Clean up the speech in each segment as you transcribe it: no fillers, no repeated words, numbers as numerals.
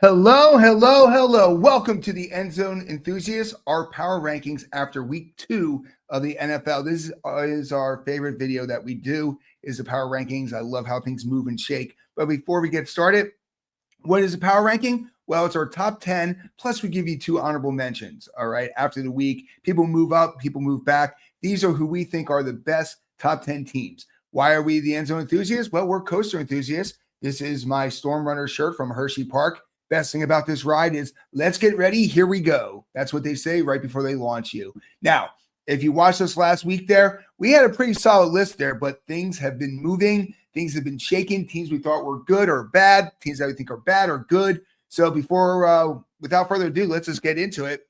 Hello, hello, hello. Welcome to the End Zone Enthusiasts, our power rankings after week 2 of the NFL. This is our favorite video that we do, is the power rankings. I love how things move and shake. But before we get started, what is a power ranking? Well, it's our top 10, plus we give you 2 honorable mentions, all right? After the week, people move up, people move back. These are who we think are the best top 10 teams. Why are we the End Zone Enthusiasts? Well, we're coaster enthusiasts. This is my Storm Runner shirt from Hershey Park. Best thing about this ride is let's get ready. Here we go. That's what they say right before they launch you. Now, if you watched us last week there, we had a pretty solid list there, but things have been moving. Things have been shaking. Teams we thought were good or bad. Teams that we think are bad or good. So without further ado, let's just get into it.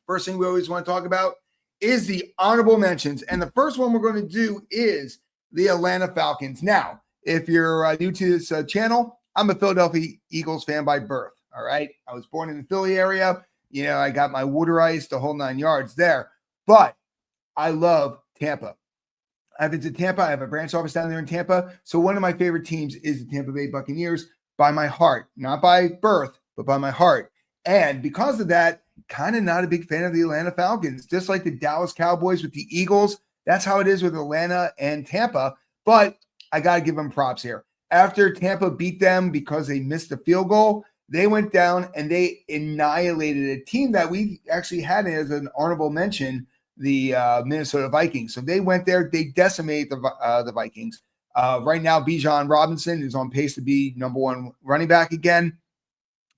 First thing we always want to talk about is the honorable mentions. And the first one we're going to do is the Atlanta Falcons. Now, if you're new to this channel, I'm a Philadelphia Eagles fan by birth, all right? I was born in the Philly area. You know, I got my water ice, the whole 9 yards there. But I love Tampa. I've been to Tampa. I have a branch office down there in Tampa. So one of my favorite teams is the Tampa Bay Buccaneers by my heart. Not by birth, but by my heart. And because of that, kind of not a big fan of the Atlanta Falcons. Just like the Dallas Cowboys with the Eagles, that's how it is with Atlanta and Tampa. But I got to give them props here. After Tampa beat them because they missed a field goal, they went down and they annihilated a team that we actually had as an honorable mention, the Minnesota Vikings. So they went there, they decimated the Vikings. Right now, Bijan Robinson is on pace to be number 1 running back again.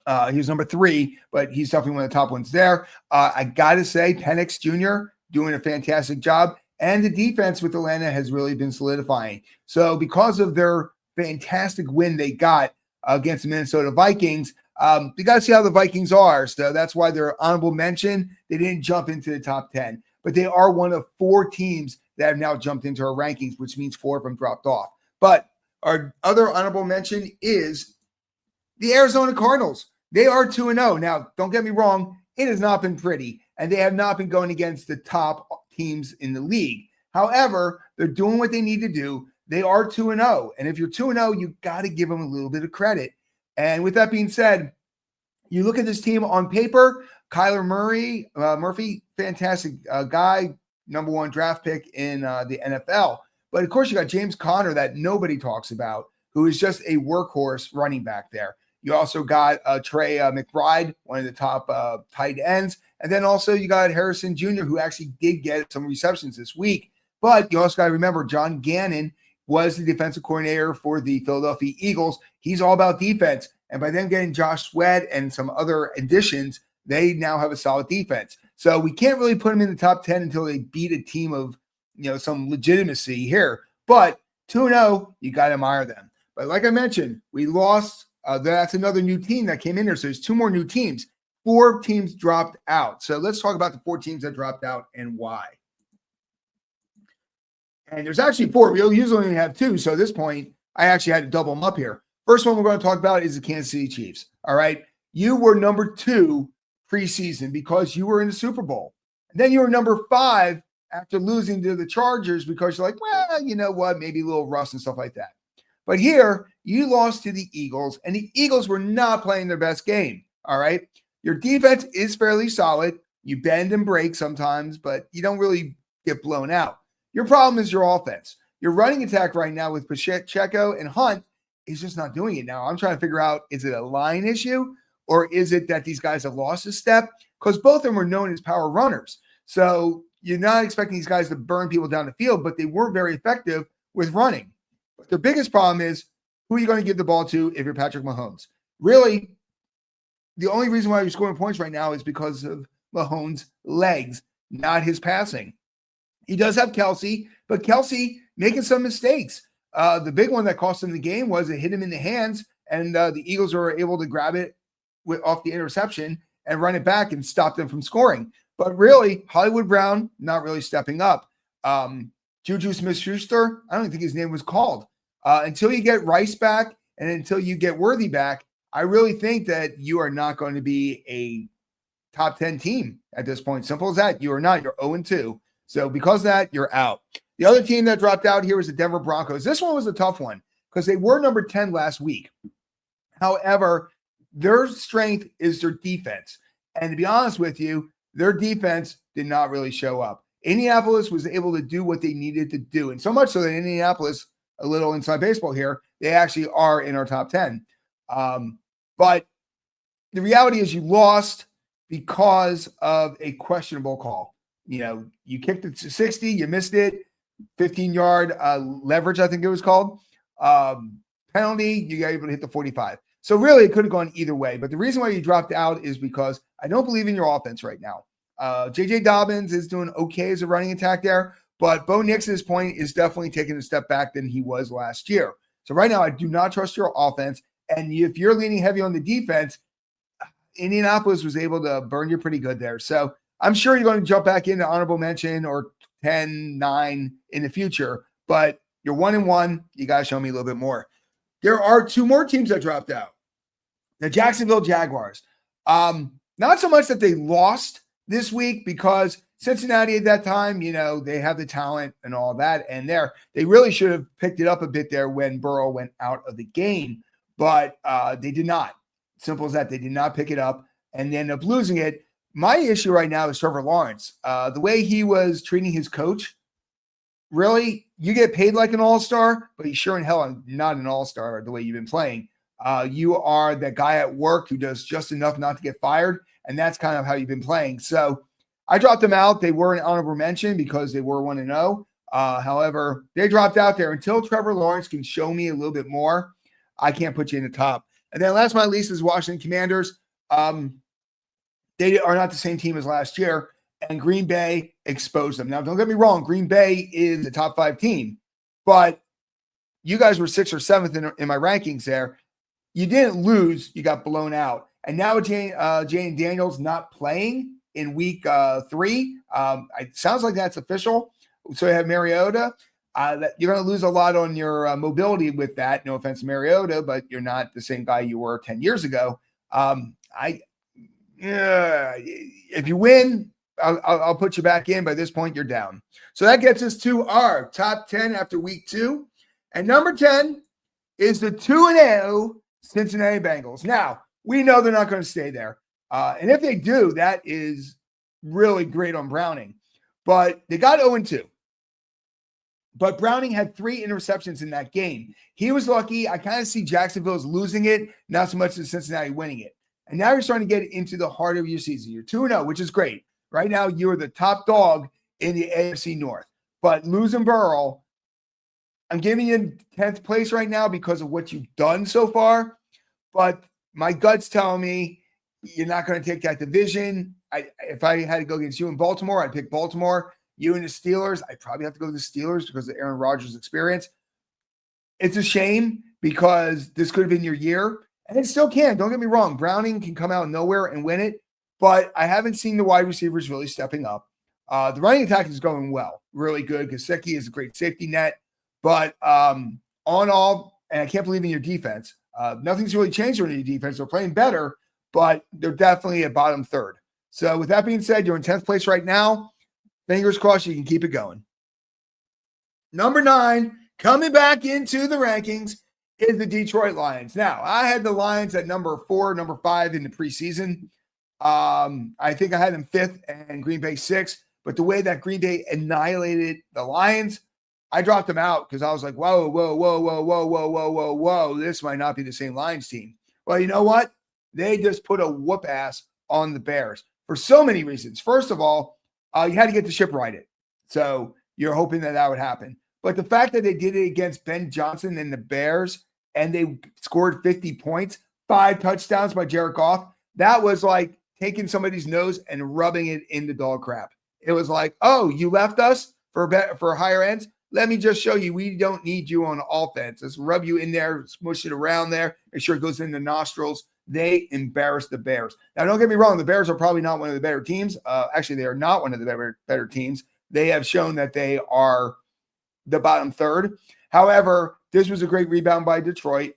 He was number 3, but he's definitely one of the top ones there. I got to say, Penix Jr. doing a fantastic job. And the defense with Atlanta has really been solidifying. So because of their fantastic win they got against the Minnesota Vikings, you got to see how the Vikings are. So that's why they're honorable mention. They didn't jump into the top 10, but they are one of 4 teams that have now jumped into our rankings, which means 4 of them dropped off. But our other honorable mention is the Arizona Cardinals. They are 2-0. Now, don't get me wrong. It has not been pretty, and they have not been going against the top teams in the league. However, they're doing what they need to do. They are 2-0. And if you're 2-0, you got to give them a little bit of credit. And with that being said, you look at this team on paper, Kyler Murphy, fantastic guy, number 1 draft pick in the NFL. But of course, you got James Conner that nobody talks about, who is just a workhorse running back there. You also got Trey McBride, one of the top tight ends. And then also you got Harrison Jr., who actually did get some receptions this week. But you also got to remember, John Gannon was the defensive coordinator for the Philadelphia Eagles. He's all about defense. And by them getting Josh Sweat and some other additions, they now have a solid defense. So we can't really put them in the top 10 until they beat a team of, some legitimacy here. But 2-0, you got to admire them. But like I mentioned, we lost. That's another new team that came in there. So there's 2 more new teams. 4 teams dropped out. So let's talk about the 4 teams that dropped out and why. And there's actually 4. We usually only have 2. So at this point, I actually had to double them up here. First one we're going to talk about is the Kansas City Chiefs. All right. You were number 2 preseason because you were in the Super Bowl. And then you were number 5 after losing to the Chargers because you're like, well, you know what? Maybe a little rust and stuff like that. But here, you lost to the Eagles, and the Eagles were not playing their best game. All right. Your defense is fairly solid. You bend and break sometimes, but you don't really get blown out. Your problem is your offense. Your running attack right now with Pacheco and Hunt is just not doing it. Now, I'm trying to figure out, is it a line issue or is it that these guys have lost a step? Because both of them were known as power runners. So you're not expecting these guys to burn people down the field, but they were very effective with running. But the biggest problem is, who are you going to give the ball to if you're Patrick Mahomes? Really, the only reason why you're scoring points right now is because of Mahomes' legs, not his passing. He does have Kelsey, but Kelsey making some mistakes. The big one that cost him the game was it hit him in the hands, and the Eagles were able to grab it off the interception and run it back and stop them from scoring. But really, Hollywood Brown not really stepping up. Juju Smith-Schuster, I don't think his name was called. Until you get Rice back and until you get Worthy back, I really think that you are not going to be a top 10 team at this point. Simple as that. You are not. You're 0-2. So because of that, you're out. The other team that dropped out here was the Denver Broncos. This one was a tough one because they were number 10 last week. However, their strength is their defense. And to be honest with you, their defense did not really show up. Indianapolis was able to do what they needed to do. And so much so that Indianapolis, a little inside baseball here, they actually are in our top 10. But the reality is you lost because of a questionable call. You kicked it to 60, you missed it, 15-yard leverage, I think it was called. Penalty, you got able to hit the 45. So really, it could have gone either way. But the reason why you dropped out is because I don't believe in your offense right now. J.J. Dobbins is doing okay as a running attack there, but Bo Nix at this point is definitely taking a step back than he was last year. So right now, I do not trust your offense. And if you're leaning heavy on the defense, Indianapolis was able to burn you pretty good there. So I'm sure you're going to jump back into honorable mention or 10-9 in the future, but you're 1-1. You got to show me a little bit more. There are two more teams that dropped out. The Jacksonville Jaguars. Not so much that they lost this week because Cincinnati at that time, they have the talent and all that. And they really should have picked it up a bit there when Burrow went out of the game, but they did not. Simple as that. They did not pick it up and they ended up losing it. My issue right now is Trevor Lawrence. The way he was treating his coach, really, you get paid like an all-star, but you sure in hell are not an all-star the way you've been playing. You are that guy at work who does just enough not to get fired, and that's kind of how you've been playing. So I dropped them out. They were an honorable mention because they were 1-0. However, they dropped out there. Until Trevor Lawrence can show me a little bit more, I can't put you in the top. And then last but not least is Washington Commanders. They are not the same team as last year, and Green Bay exposed them. Now, don't get me wrong. Green Bay is a top 5 team, but you guys were 6th or 7th in my rankings there. You didn't lose. You got blown out. And now with Jane Daniels not playing in week 3, it sounds like that's official. So you have Mariota. You're going to lose a lot on your mobility with that. No offense to Mariota, but you're not the same guy you were 10 years ago. If you win, I'll put you back in. By this point, you're down. So that gets us to our top 10 after week 2. And number 10 is the 2-0 Cincinnati Bengals. Now, we know they're not going to stay there. And if they do, that is really great on Browning. But they got 0-2. But Browning had 3 interceptions in that game. He was lucky. I kind of see Jacksonville as losing it, not so much as Cincinnati winning it. And now you're starting to get into the heart of your season. You're 2-0, which is great. Right now, you're the top dog in the AFC North. But losing Burrow, I'm giving you 10th place right now because of what you've done so far. But my gut's telling me you're not going to take that division. If I had to go against you in Baltimore, I'd pick Baltimore. You and the Steelers, I'd probably have to go to the Steelers because of Aaron Rodgers' experience. It's a shame because this could have been your year. And it still can. Don't get me wrong. Browning can come out of nowhere and win it. But I haven't seen the wide receivers really stepping up. The running attack is going well. Really good. Gesicki is a great safety net. But on all, and I can't believe in your defense. Nothing's really changed on your defense. They're playing better, but they're definitely at bottom 3rd. So with that being said, you're in 10th place right now. Fingers crossed you can keep it going. Number 9, coming back into the rankings, is the Detroit Lions. Now, I had the Lions at number 4, number 5 in the preseason. I think I had them 5th and Green Bay 6th. But the way that Green Bay annihilated the Lions, I dropped them out because I was like, whoa. This might not be the same Lions team. Well, you know what? They just put a whoop ass on the Bears for so many reasons. First of all, you had to get the ship righted. So you're hoping that would happen. But the fact that they did it against Ben Johnson and the Bears and they scored 50 points, 5 touchdowns by Jared Goff, that was like taking somebody's nose and rubbing it in the dog crap. It was like, oh, you left us for higher ends? Let me just show you we don't need you on offense. Let's rub you in there, smush it around there, make sure it goes in the nostrils. They embarrassed the Bears. Now, don't get me wrong. The Bears are probably not one of the better teams. Actually, they are not one of the better teams. They have shown that they are the bottom 3rd. However, this was a great rebound by Detroit.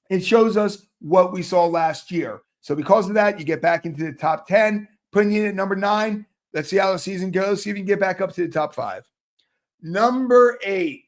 It shows us what we saw last year. So because of that, you get back into the top 10, putting you in at number 9. Let's see how the season goes. See if you can get back up to the top 5. Number 8,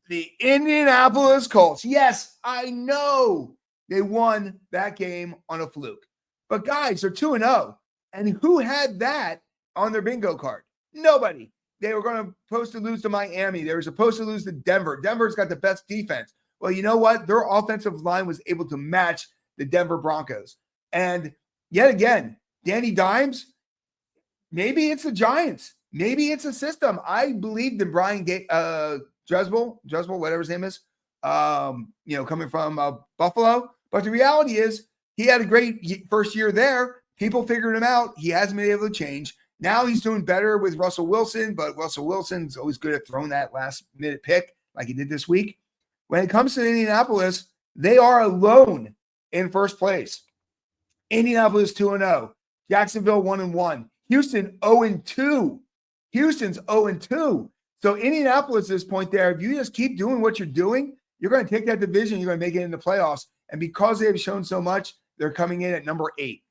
the Indianapolis Colts. Yes, I know They won that game on a fluke. But guys, they're 2-0. And who had that on their bingo card? Nobody. They were supposed to lose to Miami. They were supposed to lose to Denver. Denver's got the best defense. Well, you know what? Their offensive line was able to match the Denver Broncos. And yet again, Danny Dimes, maybe it's the Giants. Maybe it's a system. I believed in Brian Dresbel, whatever his name is, coming from Buffalo. But the reality is he had a great first year there. People figured him out. He hasn't been able to change. Now he's doing better with Russell Wilson, but Russell Wilson's always good at throwing that last-minute pick like he did this week. When it comes to Indianapolis, they are alone in first place. Indianapolis 2-0. Jacksonville 1-1. Houston 0-2. Houston's 0-2. So Indianapolis at this point there, if you just keep doing what you're doing, you're going to take that division, you're going to make it in the playoffs. And because they have shown so much, they're coming in at number 8.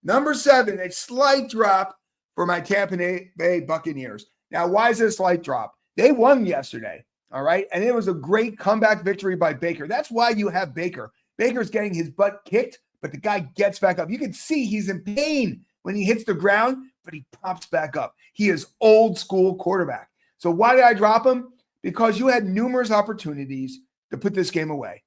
Number 7, a slight drop for my Tampa Bay Buccaneers. Now, why is it a slight drop? They won yesterday, all right? And it was a great comeback victory by Baker. That's why you have Baker. Baker's getting his butt kicked, but the guy gets back up. You can see he's in pain when he hits the ground, but he pops back up. He is old school quarterback. So why did I drop him? Because you had numerous opportunities to put this game away.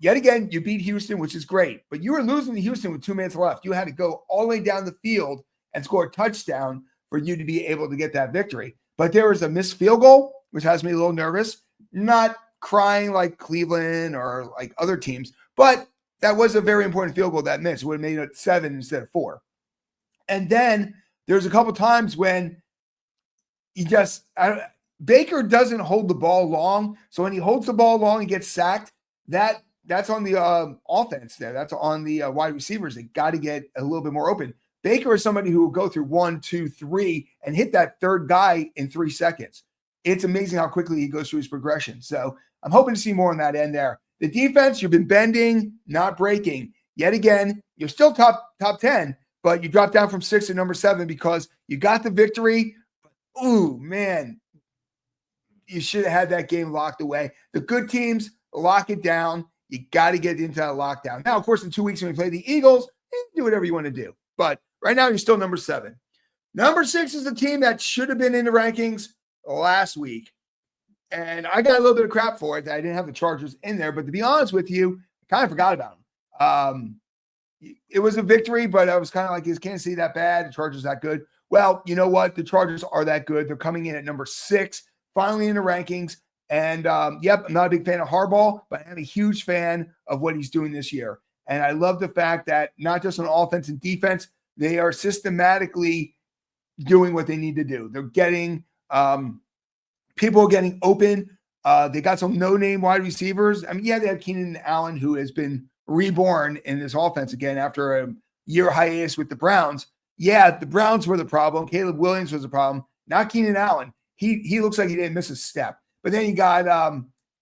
Yet again, you beat Houston, which is great, but you were losing to Houston with 2 minutes left. You had to go all the way down the field and score a touchdown for you to be able to get that victory. But there was a missed field goal, which has me a little nervous, not crying like Cleveland or like other teams, but that was a very important field goal that missed. It would have made it 7 instead of 4. And then there's a couple times when Baker doesn't hold the ball long. So when he holds the ball long and gets sacked, that's on the offense there. That's on the wide receivers. They got to get a little bit more open. Baker is somebody who will go through 1, 2, 3 and hit that third guy in 3 seconds. It's amazing how quickly he goes through his progression. So I'm hoping to see more on that end there. The defense, you've been bending, not breaking. Yet again, you're still top 10, but you dropped down from 6 to number 7 because you got the victory. Ooh, man, you should have had that game locked away. The good teams, lock it down. You got to get into that lockdown. Now, of course, in 2 weeks when we play the Eagles, do whatever you want to do. But right now, you're still number 7. Number 6 is the team that should have been in the rankings last week. And I got a little bit of crap for it that I didn't have the Chargers in there. But to be honest with you, I kind of forgot about them. It was a victory, but I was kind of like, is Kansas City that bad? The Chargers that good? Well, you know what? The Chargers are that good. They're coming in at number 6, finally in the rankings. And, yep, I'm not a big fan of Harbaugh, but I'm a huge fan of what he's doing this year. And I love the fact that not just on offense and defense, they are systematically doing what they need to do. They're getting people are getting open. They got some no-name wide receivers. I mean, yeah, they have Keenan Allen, who has been reborn in this offense again after a year hiatus with the Browns. Yeah, the Browns were the problem. Caleb Williams was the problem, not Keenan Allen. He looks like he didn't miss a step. But then you got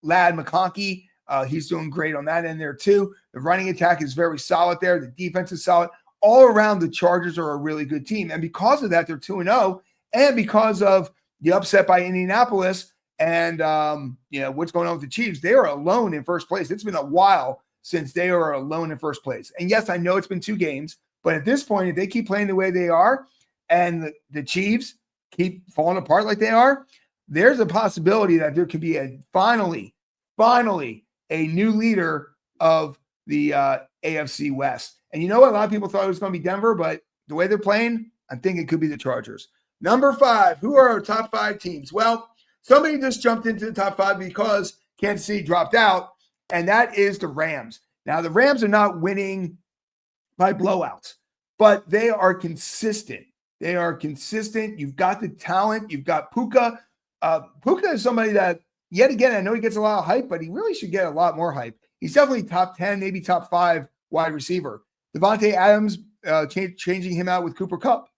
Ladd McConkey. He's doing great on that end there too. The running attack is very solid there. The defense is solid. All around, the Chargers are a really good team. And because of that, they're 2-0. And because of the upset by Indianapolis and what's going on with the Chiefs, they are alone in first place. It's been a while since they are alone in first place. And yes, I know it's been 2 games, but at this point, if they keep playing the way they are and the Chiefs keep falling apart like they are, there's a possibility that there could be finally a new leader of the AFC West. And you know what? A lot of people thought it was going to be Denver, but the way they're playing, I think it could be the Chargers. Number 5, who are our top 5 teams? Well, somebody just jumped into the top 5 because Kansas City dropped out, and that is the Rams. Now, the Rams are not winning by blowouts, but they are consistent. They are consistent. You've got the talent. You've got Puka. Puka is somebody that, yet again, I know he gets a lot of hype, but he really should get a lot more hype. He's definitely top 10, maybe top 5 wide receiver. Devontae Adams, changing him out with Cooper Kupp.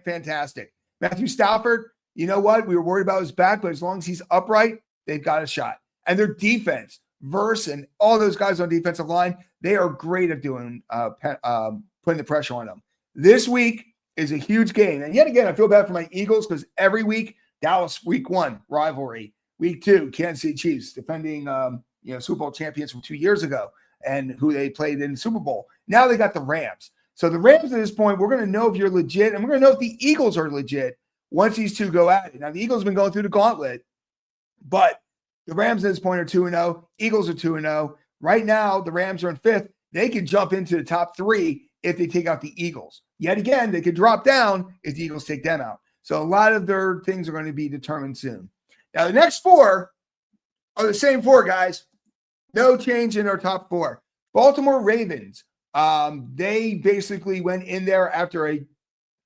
Fantastic. Matthew Stafford, you know what? We were worried about his back, but as long as he's upright, they've got a shot. And their defense, Verse and all those guys on defensive line, they are great at doing putting the pressure on them. This week is a huge game. And yet again, I feel bad for my Eagles because every week, Dallas week 1, rivalry. Week 2, Kansas City Chiefs, defending Super Bowl champions from 2 years ago and who they played in the Super Bowl. Now they got the Rams. So the Rams at this point, we're going to know if you're legit, and we're going to know if the Eagles are legit once these two go at it. Now, the Eagles have been going through the gauntlet, but the Rams at this point are 2-0. Eagles are 2-0. Right now, the Rams are in 5th. They could jump into the top 3 if they take out the Eagles. Yet again, they could drop down if the Eagles take them out. So a lot of their things are going to be determined soon. Now, the next 4 are the same 4, guys. No change in our top 4. Baltimore Ravens. They basically went in there after a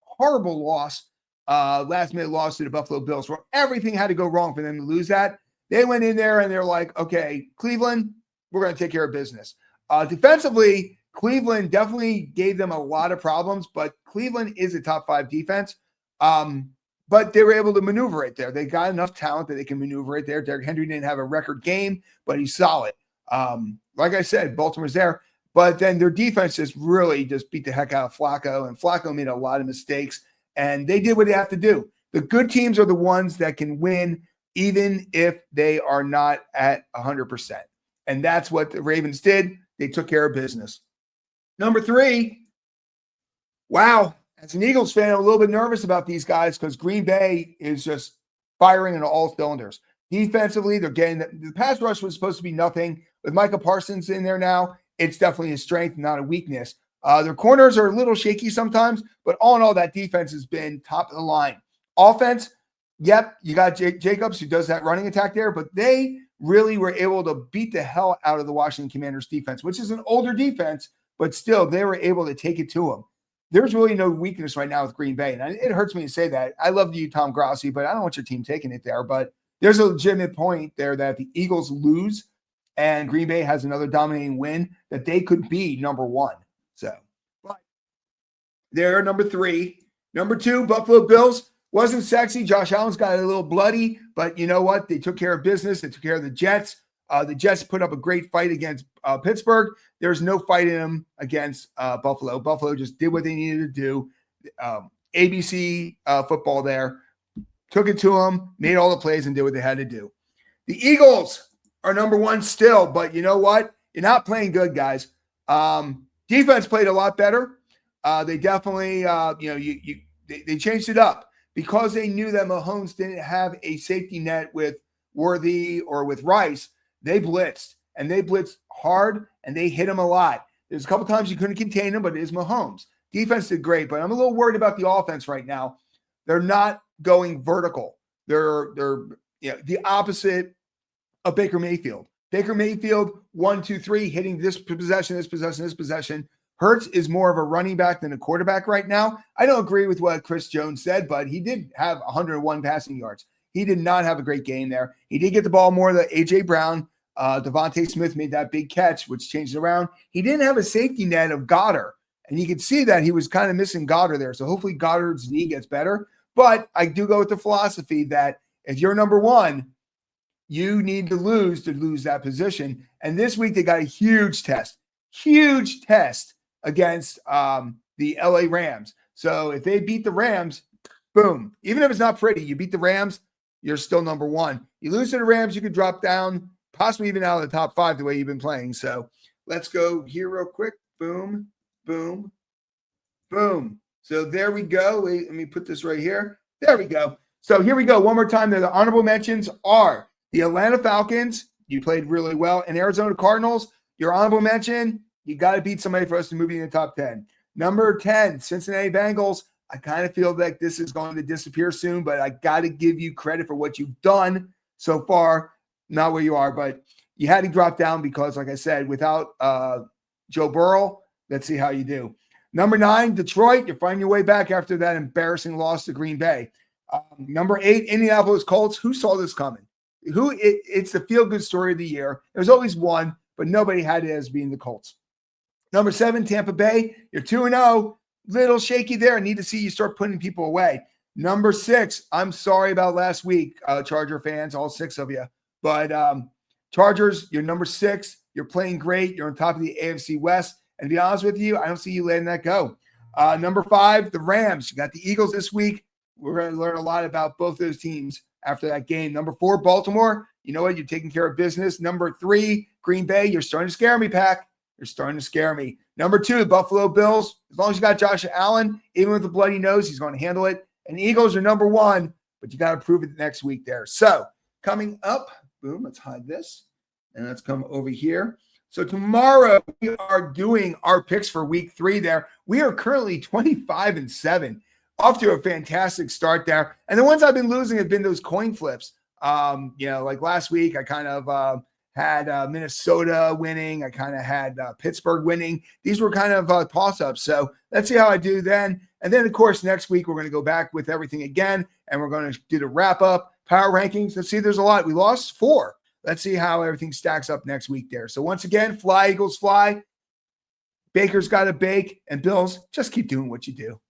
horrible loss, last-minute loss to the Buffalo Bills, where everything had to go wrong for them to lose that. They went in there and they're like, okay, Cleveland, we're going to take care of business. Defensively, Cleveland definitely gave them a lot of problems, but Cleveland is a top 5 defense. But they were able to maneuver it there. They got enough talent that they can maneuver it there. Derrick Henry didn't have a record game, but he's solid. Like I said, Baltimore's there. But then their defense just really just beat the heck out of Flacco, and Flacco made a lot of mistakes, and they did what they have to do. The good teams are the ones that can win even if they are not at 100%. And that's what the Ravens did. They took care of business. Number 3, wow. As an Eagles fan, I'm a little bit nervous about these guys because Green Bay is just firing on all cylinders. Defensively, they're getting the pass rush was supposed to be nothing. With Micah Parsons in there now, it's definitely a strength, not a weakness. Their corners are a little shaky sometimes, but all in all, that defense has been top of the line. Offense, yep, you got Jacobs who does that running attack there, but they really were able to beat the hell out of the Washington Commanders defense, which is an older defense, but still they were able to take it to them. There's really no weakness right now with Green Bay. And it hurts me to say that. I love you, Tom Grossi, but I don't want your team taking it there. But there's a legitimate point there that if the Eagles lose and Green Bay has another dominating win, that they could be number 1. So, but they're number 3. Number 2, Buffalo Bills. Wasn't sexy. Josh Allen's got a little bloody, but you know what? They took care of business. They took care of the Jets. The Jets put up a great fight against Pittsburgh. There's no fight in them against Buffalo. Buffalo just did what they needed to do. ABC football there. Took it to them, made all the plays, and did what they had to do. The Eagles are number 1 still, but you know what? You're not playing good, guys. Defense played a lot better. They definitely, they changed it up because they knew that Mahomes didn't have a safety net with Worthy or with Rice. They blitzed, and they blitzed hard, and they hit him a lot. There's a couple times you couldn't contain him, but it is Mahomes. Defense did great, but I'm a little worried about the offense right now. They're not going vertical. They're the opposite of Baker Mayfield. Baker Mayfield, 1, 2, 3, hitting this possession, this possession, this possession. Hurts is more of a running back than a quarterback right now. I don't agree with what Chris Jones said, but he did have 101 passing yards. He did not have a great game there. He did get the ball more to A.J. Brown. Devontae Smith made that big catch, which changed it around. He didn't have a safety net of Goddard, and you could see that he was kind of missing Goddard there. So hopefully Goddard's knee gets better. But I do go with the philosophy that if you're number 1, you need to lose that position. And this week they got a huge test against the LA Rams. So if they beat the Rams, boom, even if it's not pretty, you beat the Rams, you're still number 1. You lose to the Rams, you could drop down, possibly even out of the top 5 the way you've been playing. So let's go here real quick. Boom, boom, boom. So there we go. Let me put this right here. There we go. So here we go. One more time. The honorable mentions are the Atlanta Falcons. You played really well. And Arizona Cardinals, your honorable mention, you got to beat somebody for us to move you in the top 10. Number 10, Cincinnati Bengals. I kind of feel like this is going to disappear soon, but I got to give you credit for what you've done so far. Not where you are, but you had to drop down because, like I said, without Joe Burrow, let's see how you do. Number 9, Detroit. You're finding your way back after that embarrassing loss to Green Bay. Number 8, Indianapolis Colts. Who saw this coming? It's the feel-good story of the year. There's always one, but nobody had it as being the Colts. Number 7, Tampa Bay. You're 2-0. Little shaky there. I need to see you start putting people away. Number 6, I'm sorry about last week, Charger fans, all 6 of you. But Chargers, you're number 6. You're playing great. You're on top of the AFC West. And to be honest with you, I don't see you letting that go. Number 5, the Rams. You got the Eagles this week. We're going to learn a lot about both those teams after that game. Number 4, Baltimore. you know what? You're taking care of business. Number 3, Green Bay. You're starting to scare me, Pack. You're starting to scare me. Number 2, Buffalo Bills. As long as you got Josh Allen, even with a bloody nose, he's going to handle it. And Eagles are number 1, but you got to prove it next week there. So coming up, boom, let's hide this. And let's come over here. So tomorrow we are doing our picks for week 3 there. We are currently 25-7, off to a fantastic start there. And the ones I've been losing have been those coin flips. Like last week, I kind of had Minnesota winning. I kind of had Pittsburgh winning. These were kind of toss-ups. So let's see how I do then. And then, of course, next week, we're going to go back with everything again, and we're going to do the wrap-up, power rankings. Let's see, there's a lot. We lost 4. Let's see how everything stacks up next week there. So once again, fly, Eagles, fly. Baker's got to bake, and Bills, just keep doing what you do.